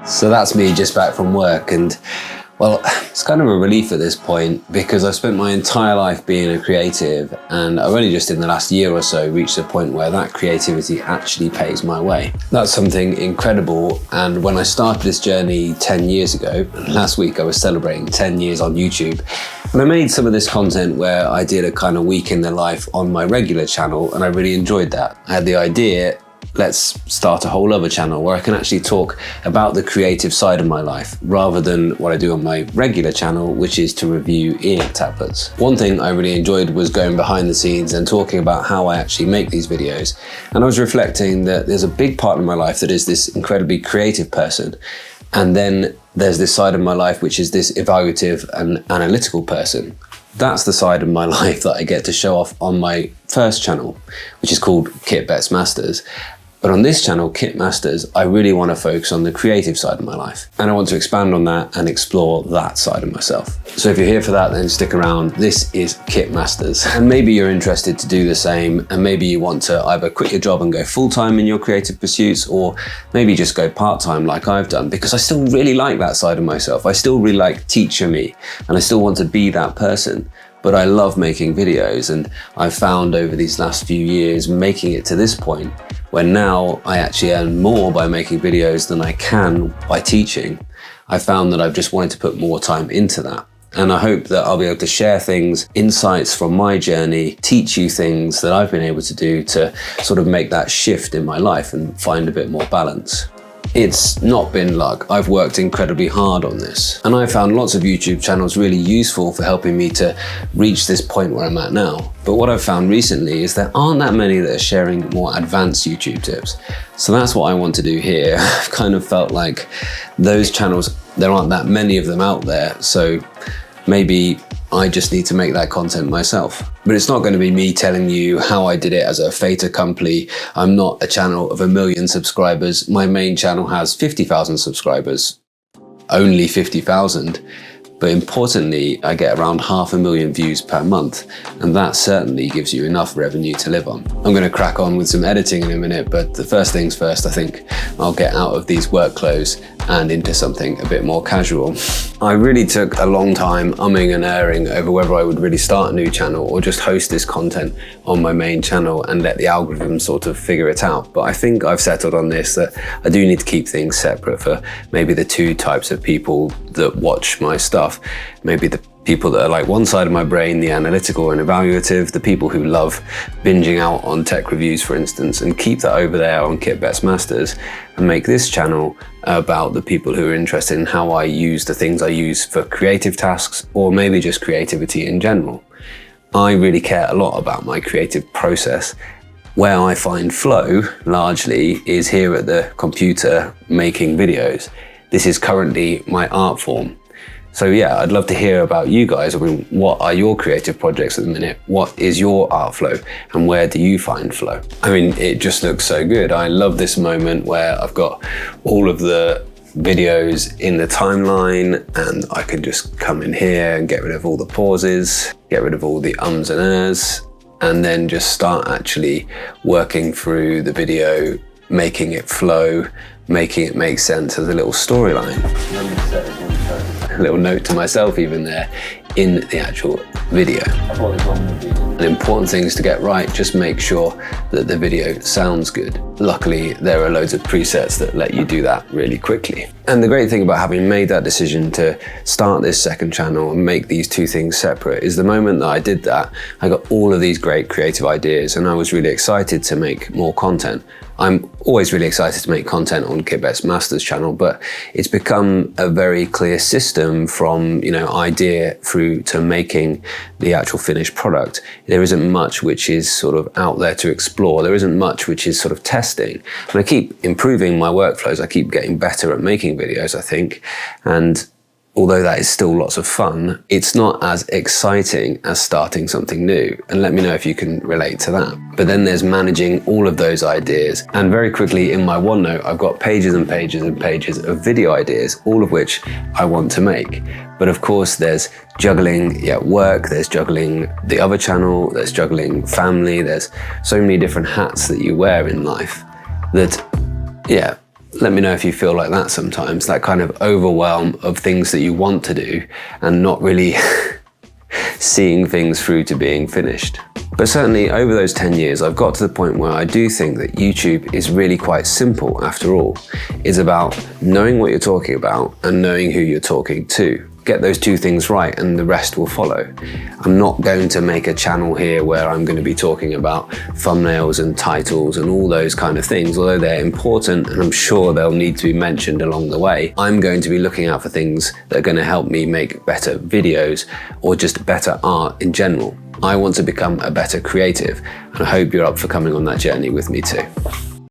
So that's me just back from work, and well, it's kind of a relief at this point because I've spent my entire life being a creative, and I've only just in the last year or so reached a point where that creativity actually pays my way. That's something incredible, and when I started this journey 10 years ago, last week I was celebrating 10 years on YouTube, and I made some of this content where I did a kind of week in the life on my regular channel, and I really enjoyed that. I had the idea, let's start a whole other channel where I can actually talk about the creative side of my life rather than what I do on my regular channel, which is to review e-ink tablets. One thing I really enjoyed was going behind the scenes and talking about how I actually make these videos. And I was reflecting that there's a big part of my life that is this incredibly creative person. And then there's this side of my life which is this evaluative and analytical person. That's the side of my life that I get to show off on my first channel, which is called Kit Bets Masters. But on this channel, Kit Masters, I really want to focus on the creative side of my life. And I want to expand on that and explore that side of myself. So if you're here for that, then stick around. This is Kit Masters. And maybe you're interested to do the same, and maybe you want to either quit your job and go full-time in your creative pursuits, or maybe just go part-time like I've done, because I still really like that side of myself. I still really like teacher me, and I still want to be that person. But I love making videos, and I've found over these last few years making it to this point where now I actually earn more by making videos than I can by teaching. I found that I've just wanted to put more time into that. And I hope that I'll be able to share things, insights from my journey, teach you things that I've been able to do to sort of make that shift in my life and find a bit more balance. It's not been luck. I've worked incredibly hard on this. And I found lots of YouTube channels really useful for helping me to reach this point where I'm at now. But what I've found recently is there aren't that many that are sharing more advanced YouTube tips. So that's what I want to do here. I've kind of felt like those channels, there aren't that many of them out there. So maybe I just need to make that content myself. But it's not going to be me telling you how I did it as a fait accompli. I'm not a channel of 1 million subscribers. My main channel has 50,000 subscribers, only 50,000. But importantly, I get around 500,000 views per month, and that certainly gives you enough revenue to live on. I'm going to crack on with some editing in a minute, but the first things first, I think I'll get out of these work clothes and into something a bit more casual. I really took a long time umming and erring over whether I would really start a new channel or just host this content on my main channel and let the algorithm sort of figure it out. But I think I've settled on this, that I do need to keep things separate for maybe the two types of people that watch my stuff. Maybe the people that are like one side of my brain, the analytical and evaluative, the people who love binging out on tech reviews, for instance, and keep that over there on Kit Bets Masters, and make this channel about the people who are interested in how I use the things I use for creative tasks, or maybe just creativity in general. I really care a lot about my creative process. Where I find flow, largely, is here at the computer making videos. This is currently my art form. So yeah, I'd love to hear about you guys. I mean, what are your creative projects at the minute? What is your art flow? And where do you find flow? I mean, it just looks so good. I love this moment where I've got all of the videos in the timeline, and I can just come in here and get rid of all the pauses, get rid of all the ums and ers, and then just start actually working through the video, making it flow, making it make sense as a little storyline. A little note to myself even there in the actual video. An important thing is to get right, just make sure that the video sounds good. Luckily, there are loads of presets that let you do that really quickly. And the great thing about having made that decision to start this second channel and make these two things separate is the moment that I did that, I got all of these great creative ideas, and I was really excited to make more content. I'm always really excited to make content on Kit Bets Masters channel, but it's become a very clear system from, idea through to making the actual finished product. There isn't much which is sort of out there to explore. There isn't much which is sort of testing. And I keep improving my workflows. I keep getting better at making videos, I think. And although that is still lots of fun, it's not as exciting as starting something new. And let me know if you can relate to that. But then there's managing all of those ideas. And very quickly in my OneNote, I've got pages and pages and pages of video ideas, all of which I want to make. But of course, there's juggling work, there's juggling the other channel, there's juggling family, there's so many different hats that you wear in life that, Let me know if you feel like that sometimes, that kind of overwhelm of things that you want to do and not really seeing things through to being finished. But certainly over those 10 years, I've got to the point where I do think that YouTube is really quite simple after all. It's about knowing what you're talking about and knowing who you're talking to. Get those two things right and the rest will follow. I'm not going to make a channel here where I'm going to be talking about thumbnails and titles and all those kind of things, although they're important and I'm sure they'll need to be mentioned along the way. I'm going to be looking out for things that are going to help me make better videos or just better art in general. I want to become a better creative, and I hope you're up for coming on that journey with me too.